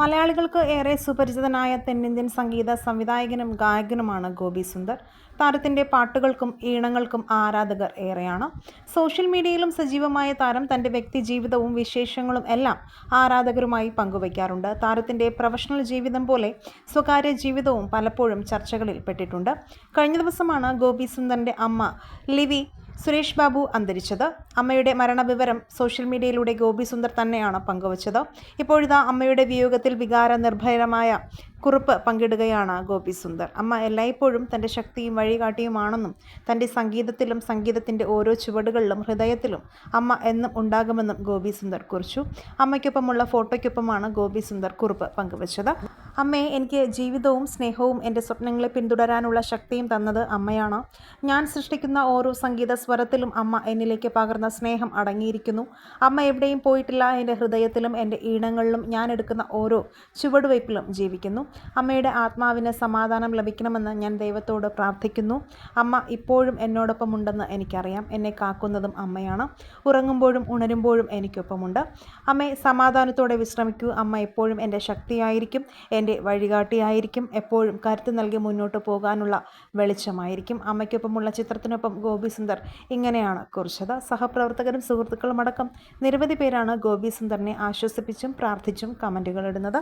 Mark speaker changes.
Speaker 1: മലയാളികൾക്ക് ഏറെ സുപരിചിതനായ തെന്നിന്ത്യൻ സംഗീത സംവിധായകനും ഗായകനുമാണ് ഗോപി സുന്ദർ. താരത്തിൻ്റെ പാട്ടുകൾക്കും ഈണങ്ങൾക്കും ആരാധകർ ഏറെയാണ്. സോഷ്യൽ മീഡിയയിലും സജീവമായ താരം തൻ്റെ വ്യക്തിജീവിതവും വിശേഷങ്ങളും എല്ലാം ആരാധകരുമായി പങ്കുവയ്ക്കാറുണ്ട്. താരത്തിൻ്റെ പ്രൊഫഷണൽ ജീവിതം പോലെ സ്വകാര്യ ജീവിതവും പലപ്പോഴും ചർച്ചകളിൽ പെട്ടിട്ടുണ്ട്. കഴിഞ്ഞ ദിവസമാണ് ഗോപി സുന്ദറിൻ്റെ അമ്മ ലിവി സുരേഷ് ബാബു അന്തരിച്ചത്. അമ്മയുടെ മരണവിവരം സോഷ്യൽ മീഡിയയിലൂടെ ഗോപി സുന്ദർ തന്നെയാണ് പങ്കുവച്ചത്. ഇപ്പോഴിതാ അമ്മയുടെ വിയോഗത്തിൽ വികാരനിർഭരമായ കുറിപ്പ് പങ്കിടുകയാണ് ഗോപി സുന്ദർ. അമ്മ എല്ലായ്പ്പോഴും തൻ്റെ ശക്തിയും വഴികാട്ടിയുമാണെന്നും തൻ്റെ സംഗീതത്തിലും സംഗീതത്തിൻ്റെ ഓരോ ചുവടുകളിലും ഹൃദയത്തിലും അമ്മ എന്നും ഉണ്ടാകുമെന്നും ഗോപി സുന്ദർ കുറിച്ചു. അമ്മയ്ക്കൊപ്പമുള്ള ഫോട്ടോയ്ക്കൊപ്പമാണ് ഗോപി സുന്ദർ കുറിപ്പ് പങ്കുവച്ചത്. അമ്മയെ എനിക്ക് ജീവിതവും സ്നേഹവും എൻ്റെ സ്വപ്നങ്ങളെ പിന്തുടരാനുള്ള ശക്തിയും തന്നത് അമ്മയാണ്. ഞാൻ സൃഷ്ടിക്കുന്ന ഓരോ സംഗീത സ്വരത്തിലും അമ്മ എന്നിലേക്ക് പകർന്ന സ്നേഹം അടങ്ങിയിരിക്കുന്നു. അമ്മ എവിടെയും പോയിട്ടില്ല. എൻ്റെ ഹൃദയത്തിലും എൻ്റെ ഈണങ്ങളിലും ഞാൻ എടുക്കുന്ന ഓരോ ചുവടുവയ്പിലും ജീവിക്കുന്നു. അമ്മയുടെ ആത്മാവിന് സമാധാനം ലഭിക്കണമെന്ന് ഞാൻ ദൈവത്തോട് പ്രാർത്ഥിക്കുന്നു. അമ്മ ഇപ്പോഴും എന്നോടൊപ്പമുണ്ടെന്ന് എനിക്കറിയാം. എന്നെ കാക്കുന്നതും അമ്മയാണ്. ഉറങ്ങുമ്പോഴും ഉണരുമ്പോഴും എനിക്കൊപ്പമുണ്ട്. അമ്മയെ സമാധാനത്തോടെ വിശ്രമിക്കൂ. അമ്മ എപ്പോഴും എൻ്റെ ശക്തിയായിരിക്കും, എൻ്റെ വഴികാട്ടിയായിരിക്കും, എപ്പോഴും കരുത്ത് നൽകി മുന്നോട്ട് പോകാനുള്ള വെളിച്ചമായിരിക്കും. അമ്മയ്ക്കൊപ്പമുള്ള ചിത്രത്തിനൊപ്പം ഗോപി സുന്ദർ ഇങ്ങനെയാണ് കുറിച്ചത്. സഹപ്രവർത്തകരും സുഹൃത്തുക്കളും അടക്കം നിരവധി പേരാണ് ഗോപി സുന്ദറിനെ ആശ്വസിപ്പിച്ചും പ്രാർത്ഥിച്ചും കമൻറ്റുകൾ ഇടുന്നത്.